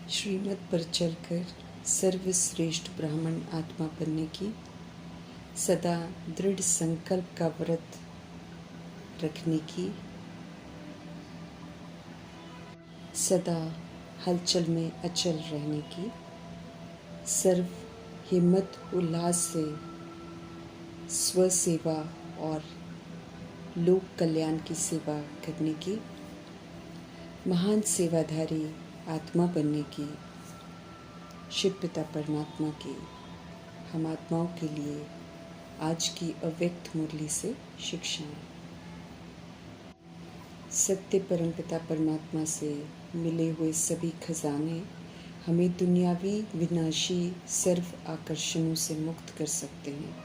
श्रीमत पर चलकर सर्वश्रेष्ठ ब्राह्मण आत्मा बनने की सदा दृढ़ संकल्प का व्रत रखने की, सदा हलचल में अचल रहने की, सर्व हिम्मत उल्लास से स्व सेवा और लोक कल्याण की सेवा करने की, महान सेवाधारी आत्मा बनने की शिव पिता परमात्मा की हम आत्माओं के लिए आज की अव्यक्त मुरली से शिक्षाएं। सत्य परमपिता परमात्मा से मिले हुए सभी खजाने हमें दुनियावी विनाशी सर्व आकर्षणों से मुक्त कर सकते हैं।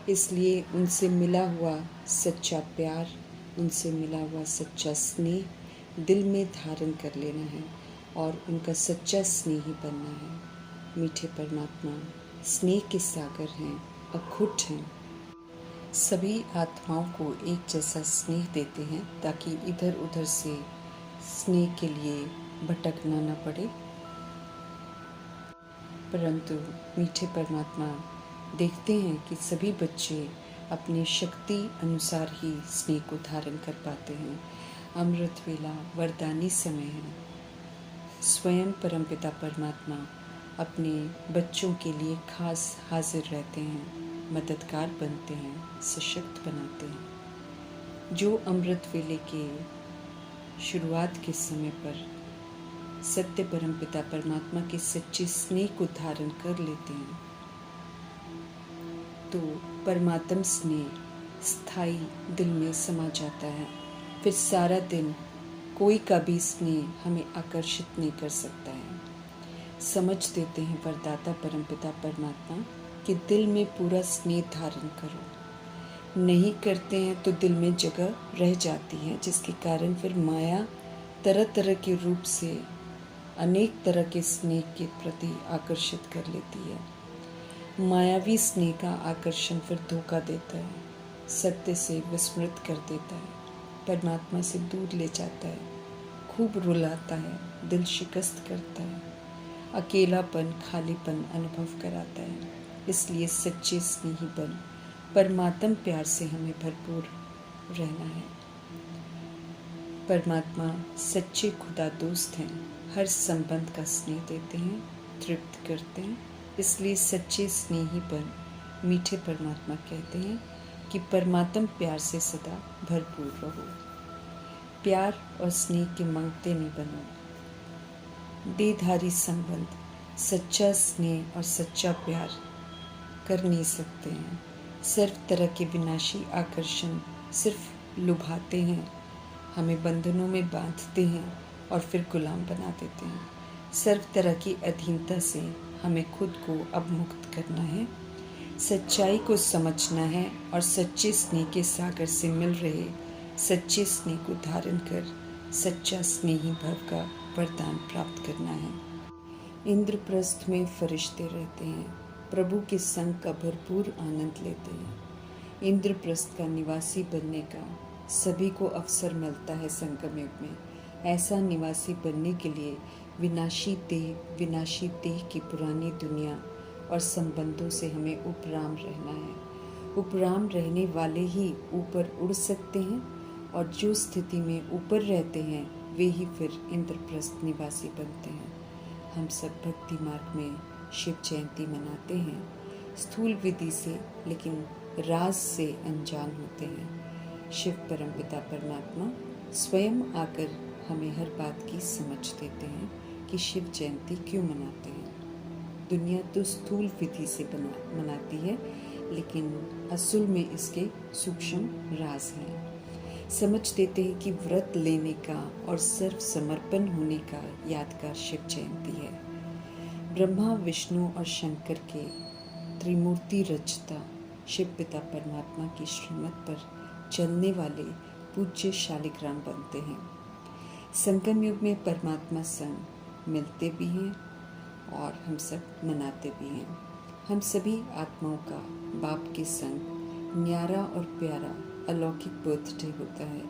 इसलिए उनसे मिला हुआ सच्चा प्यार, उनसे मिला हुआ सच्चा स्नेह दिल में धारण कर लेना है और उनका सच्चा स्नेही बनना है। मीठे परमात्मा स्नेह के सागर हैं, अखुट हैं। सभी आत्माओं को एक जैसा स्नेह देते हैं ताकि इधर उधर से स्नेह के लिए भटकना न पड़े। परंतु मीठे परमात्मा देखते हैं कि सभी बच्चे अपनी शक्ति अनुसार ही स्नेह को धारण कर पाते हैं। अमृत वेला वरदानी समय है। स्वयं परमपिता परमात्मा अपने बच्चों के लिए खास हाजिर रहते हैं, मददगार बनते हैं, सशक्त बनाते हैं। जो अमृत वेले के शुरुआत के समय पर सत्य परमपिता परमात्मा के सच्चे स्नेह को धारण कर लेते हैं तो परमात्म स्नेह स्थायी दिल में समा जाता है। फिर सारा दिन कोई का भी स्नेह हमें आकर्षित नहीं कर सकता है। समझ देते हैं वरदाता परमपिता परमात्मा कि दिल में पूरा स्नेह धारण करो। नहीं करते हैं तो दिल में जगह रह जाती है, जिसके कारण फिर माया तरह तरह के रूप से अनेक तरह के स्नेह के प्रति आकर्षित कर लेती है। मायावी स्नेह का आकर्षण फिर धोखा देता है, सत्य से विस्मृत कर देता है, परमात्मा से दूर ले जाता है, खूब रुलाता है, दिल शिकस्त करता है, अकेलापन खालीपन अनुभव कराता है। इसलिए सच्चे स्नेही बन परमात्म प्यार से हमें भरपूर रहना है। परमात्मा सच्चे खुदा दोस्त हैं, हर संबंध का स्नेह देते हैं, तृप्त करते हैं। इसलिए सच्चे स्नेही बन मीठे परमात्मा कहते हैं कि परमात्म प्यार से सदा भरपूर रहो। प्यार और स्नेह के मांगते नहीं बनो। देहधारी संबंध सच्चा स्नेह और सच्चा प्यार कर नहीं सकते हैं। सर्व तरह के विनाशी आकर्षण सिर्फ लुभाते हैं, हमें बंधनों में बांधते हैं और फिर गुलाम बना देते हैं। सर्व तरह की अधीनता से हमें खुद को अब मुक्त करना है, सच्चाई को समझना है और सच्चे स्नेह के सागर से मिल रहे सच्चे स्नेह को धारण कर सच्चा स्नेही भव का वरदान प्राप्त करना है। इंद्रप्रस्थ में फरिश्ते रहते हैं, प्रभु के संग का भरपूर आनंद लेते हैं। इंद्रप्रस्थ का निवासी बनने का सभी को अवसर मिलता है संगम युग में। ऐसा निवासी बनने के लिए विनाशी देह की पुरानी दुनिया और संबंधों से हमें उपराम रहना है। उपराम रहने वाले ही ऊपर उड़ सकते हैं और जो स्थिति में ऊपर रहते हैं वे ही फिर इंद्रप्रस्थ निवासी बनते हैं। हम सब भक्ति मार्ग में शिव जयंती मनाते हैं, स्थूल विधि से, लेकिन राज से अनजान होते हैं। शिव परमपिता परमात्मा स्वयं आकर हमें हर बात की समझ देते हैं कि शिव जयंती क्यों मनाते हैं। दुनिया तो स्थूल विधि से मनाती है, लेकिन असल में इसके सूक्ष्म राज हैं। समझ देते हैं कि व्रत लेने का और सर्व समर्पण होने का यादगार शिव जयंती है। ब्रह्मा विष्णु और शंकर के त्रिमूर्ति रचता शिव पिता परमात्मा की श्रीमत पर चलने वाले पूज्य शालिग्राम बनते हैं। संगम युग में परमात्मा संग मिलते भी हैं और हम सब मनाते भी हैं। हम सभी आत्माओं का बाप के संग न्यारा और प्यारा अलौकिक बर्थडे होता है।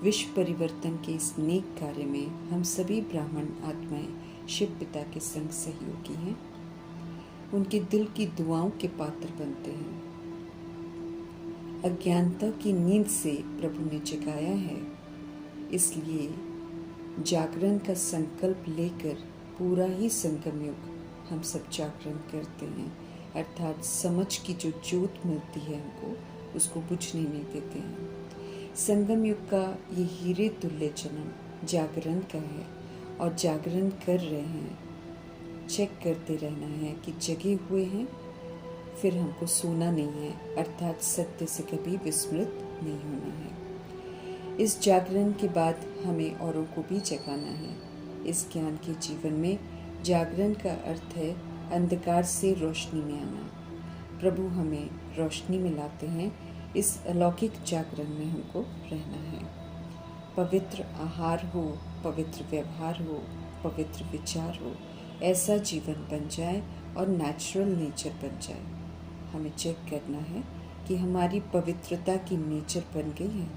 विश्व परिवर्तन के इस नेक कार्य में हम सभी ब्राह्मण आत्माएं शिव पिता के संग सहयोगी हैं, उनके दिल की दुआओं के पात्र बनते हैं। अज्ञानता की नींद से प्रभु ने जगाया है, इसलिए जागरण का संकल्प लेकर पूरा ही संगम युग हम सब जागरण करते हैं, अर्थात समझ की जो ज्योत मिलती है हमको, उसको बुझने नहीं देते हैं। संगम युग का ये हीरे तुल्य जन्म जागरण का है और जागरण कर रहे हैं। चेक करते रहना है कि जगे हुए हैं, फिर हमको सोना नहीं है, अर्थात सत्य से कभी विस्मृत नहीं होना है। इस जागरण के बाद हमें औरों को भी जगाना है। इस ज्ञान के जीवन में जागरण का अर्थ है अंधकार से रोशनी में आना। प्रभु हमें रोशनी में लाते हैं। इस अलौकिक जागरण में हमको रहना है। पवित्र आहार हो, पवित्र व्यवहार हो, पवित्र विचार हो, ऐसा जीवन बन जाए और नेचुरल नेचर बन जाए। हमें चेक करना है कि हमारी पवित्रता की नेचर बन गई है।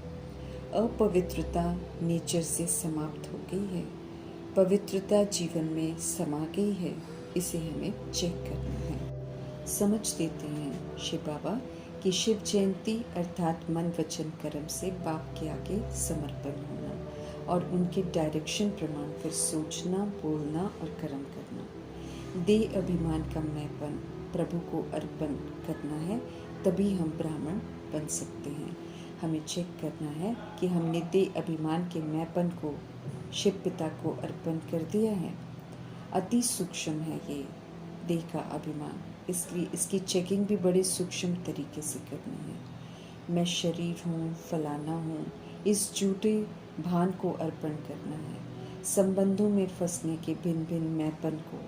अपवित्रता नेचर से समाप्त हो गई है, पवित्रता जीवन में समा गई है। इसे हमें चेक करना है। समझ देते हैं शिव बाबा कि शिव जयंती अर्थात मन वचन कर्म से बाप के आगे समर्पण होना और उनके डायरेक्शन प्रमाण फिर सोचना, बोलना और कर्म करना। देह अभिमान का मैंपन प्रभु को अर्पण करना है, तभी हम ब्राह्मण बन सकते हैं। हमें चेक करना है कि हमने देह अभिमान के मैंपन को शिव पिता को अर्पण कर दिया है। अति सूक्ष्म है ये देह का अभिमान, इसलिए इसकी चेकिंग भी बड़े सूक्ष्म तरीके से करनी है। मैं शरीर हूँ, फलाना हूँ, इस झूठे भान को अर्पण करना है। संबंधों में फंसने के भिन्न भिन्न मैंपन को,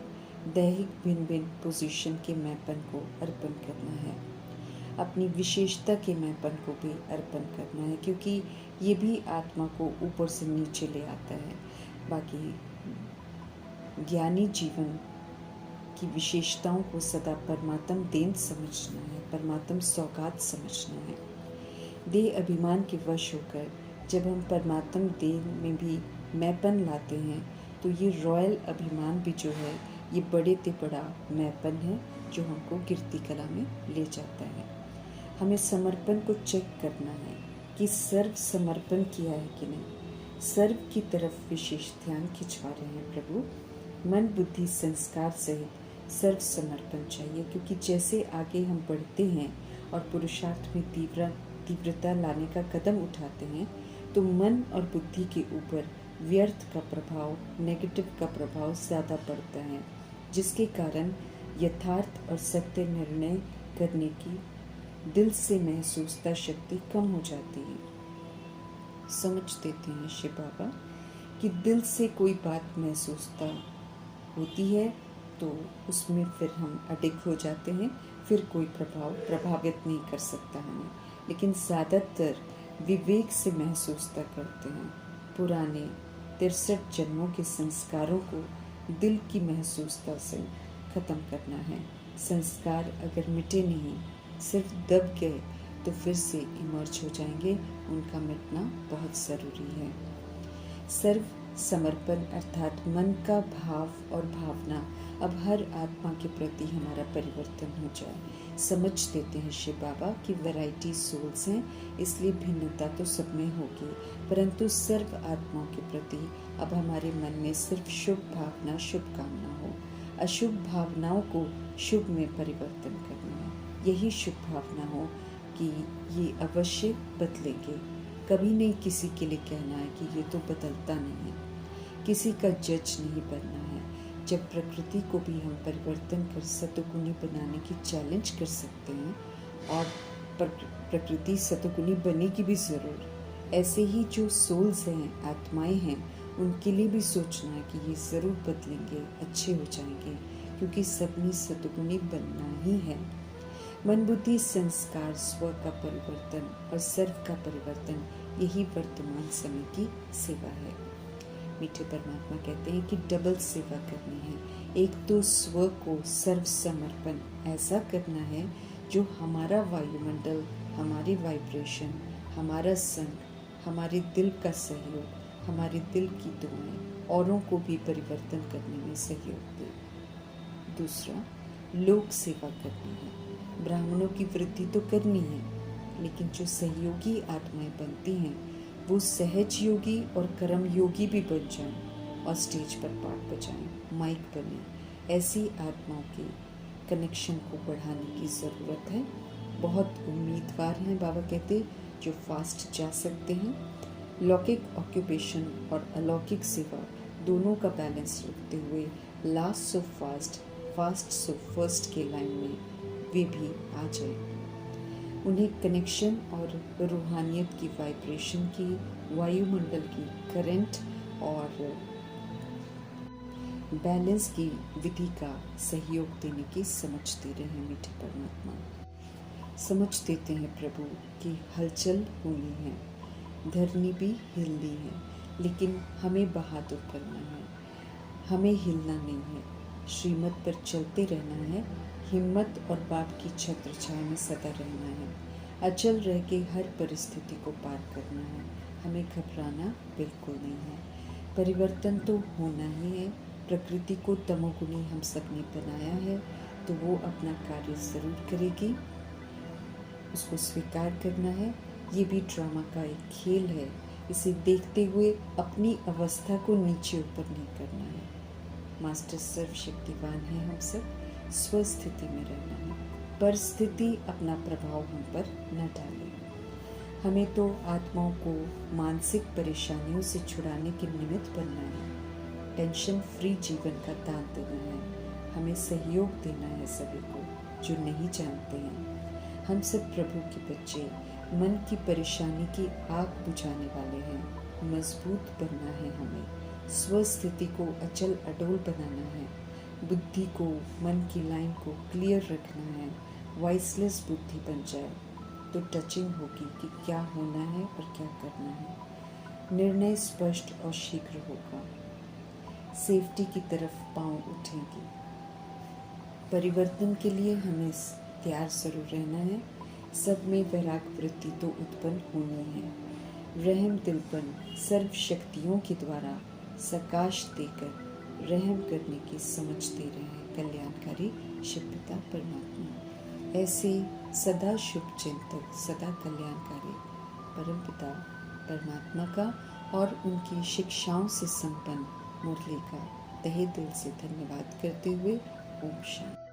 दैहिक भिन्न भिन्न पोजीशन के मैंपन को अर्पण करना है। अपनी विशेषता के मैंपन को भी अर्पण करना है, क्योंकि ये भी आत्मा को ऊपर से नीचे ले आता है। बाकी ज्ञानी जीवन की विशेषताओं को सदा परमात्म देन समझना है, परमात्म सौगात समझना है। देह अभिमान के वश होकर जब हम परमात्म देन में भी मैंपन लाते हैं, तो ये रॉयल अभिमान भी जो है, ये बड़े ते बड़ा मैंपन है जो हमको गिरती कला में ले जाता है। हमें समर्पण को चेक करना है कि सर्व समर्पण किया है कि नहीं। सर्व की तरफ विशेष ध्यान खिंचवा रहे हैं प्रभु। मन बुद्धि संस्कार सहित सर्व समर्पण चाहिए, क्योंकि जैसे आगे हम बढ़ते हैं और पुरुषार्थ में तीव्रता लाने का कदम उठाते हैं, तो मन और बुद्धि के ऊपर व्यर्थ का प्रभाव, नेगेटिव का प्रभाव ज़्यादा पड़ता है, जिसके कारण यथार्थ और सत्य निर्णय करने की दिल से महसूसता शक्ति कम हो जाती है। समझ देते हैं शिव बाबा कि दिल से कोई बात महसूसता होती है तो उसमें फिर हम अडिग हो जाते हैं, फिर कोई प्रभावित नहीं कर सकता हमें। लेकिन ज़्यादातर विवेक से महसूसता करते हैं। पुराने 63 जन्मों के संस्कारों को दिल की महसूसता से ख़त्म करना है। संस्कार अगर मिटे नहीं, सिर्फ दब गए, तो फिर से इमर्ज हो जाएंगे। उनका मिटना बहुत ज़रूरी है। सर्व समर्पण अर्थात मन का भाव और भावना अब हर आत्मा के प्रति हमारा परिवर्तन हो जाए। समझ देते हैं शिव बाबा कि वैरायटी सोल्स हैं, इसलिए भिन्नता तो सब में होगी, परंतु सर्व आत्माओं के प्रति अब हमारे मन में सिर्फ शुभ भावना, शुभ कामना हो। अशुभ भावनाओं को शुभ में परिवर्तन करना है। यही शुभ भावना हो कि ये अवश्य बदलेंगे। कभी नहीं किसी के लिए कहना है कि ये तो बदलता नहीं है। किसी का जज नहीं बनना है। जब प्रकृति को भी हम परिवर्तन कर सतोगुणी बनाने की चैलेंज कर सकते हैं, और प्रकृति सतोगुणी बनेगी भी ज़रूर। ऐसे ही जो सोल्स हैं, आत्माएं हैं, उनके लिए भी सोचना है कि ये ज़रूर बदलेंगे, अच्छे हो जाएंगे, क्योंकि सबने सतोगुणी बनना ही है। मन बुद्धि संस्कार स्व का परिवर्तन और सर्व का परिवर्तन, यही वर्तमान समय की सेवा है। मीठे परमात्मा कहते हैं कि डबल सेवा करनी है। एक तो स्व को सर्व समर्पण ऐसा करना है जो हमारा वायुमंडल, हमारी वाइब्रेशन, हमारा संग, हमारे दिल का सहयोग, हमारे दिल की दुआएं औरों को भी परिवर्तन करने में सहयोग दें। दूसरा, लोक सेवा करनी है। ब्राह्मणों की वृद्धि तो करनी है, लेकिन जो सहयोगी आत्माएं बनती हैं वो सहज योगी और कर्म योगी भी बन जाएं और स्टेज पर पाठ बजाएं, माइक बने। ऐसी आत्माओं के कनेक्शन को बढ़ाने की ज़रूरत है। बहुत उम्मीदवार हैं, बाबा कहते, जो फास्ट जा सकते हैं। लौकिक ऑक्यूपेशन और अलौकिक सेवा दोनों का बैलेंस रखते हुए last so fast, fast so first के लाइन में वे भी आ जाएं। उन्हें कनेक्शन और रूहानियत की वाइब्रेशन की, वायुमंडल की करंट और बैलेंस की विधि का सहयोग देने की समझ दे रहे हैं मीठे परमात्मा। समझ देते हैं प्रभु कि हलचल होनी है, धरनी भी हिलनी है, लेकिन हमें बहादुर करना है, हमें हिलना नहीं है, श्रीमत पर चलते रहना है, हिम्मत और बाप की छत्र छाया में सदा रहना है, अचल रह के हर परिस्थिति को पार करना है, हमें घबराना बिल्कुल नहीं है। परिवर्तन तो होना ही है। प्रकृति को तमोगुनी हम सब ने बनाया है, तो वो अपना कार्य ज़रूर करेगी, उसको स्वीकार करना है। ये भी ड्रामा का एक खेल है, इसे देखते हुए अपनी अवस्था को नीचे ऊपर नहीं करना है। मास्टर सर्वशक्तिवान है, हम सब स्वस्थिति में रहना है, परिस्थिति अपना प्रभाव हम पर न डाले। हमें तो आत्माओं को मानसिक परेशानियों से छुड़ाने के निमित्त बनना है, टेंशन फ्री जीवन का दान देना है, हमें सहयोग देना है सभी को जो नहीं जानते हैं। हम सब प्रभु के बच्चे, मन की परेशानी की आग बुझाने वाले हैं। मजबूत बनना है हमें, स्वस्थिति को अचल अडोल बनाना है, बुद्धि को, मन की लाइन को क्लियर रखना है। वॉइसलेस बुद्धि बन जाए तो टचिंग होगी कि क्या होना है और क्या करना है। निर्णय स्पष्ट और शीघ्र होगा, सेफ्टी की तरफ पांव उठेंगे। परिवर्तन के लिए हमें तैयार जरूर रहना है। सब में वैराग वृत्ति तो उत्पन्न होनी है। रहम दिलपन सर्व शक्तियों के द्वारा सकाश देकर रहम करने की समझ दे रहे हैं कल्याणकारी शिव पिता परमात्मा। ऐसे सदा शुभ चिंतक, सदा कल्याणकारी परम पिता परमात्मा का और उनकी शिक्षाओं से संपन्न मुरली का तहे दिल से धन्यवाद करते हुए ओम शांति।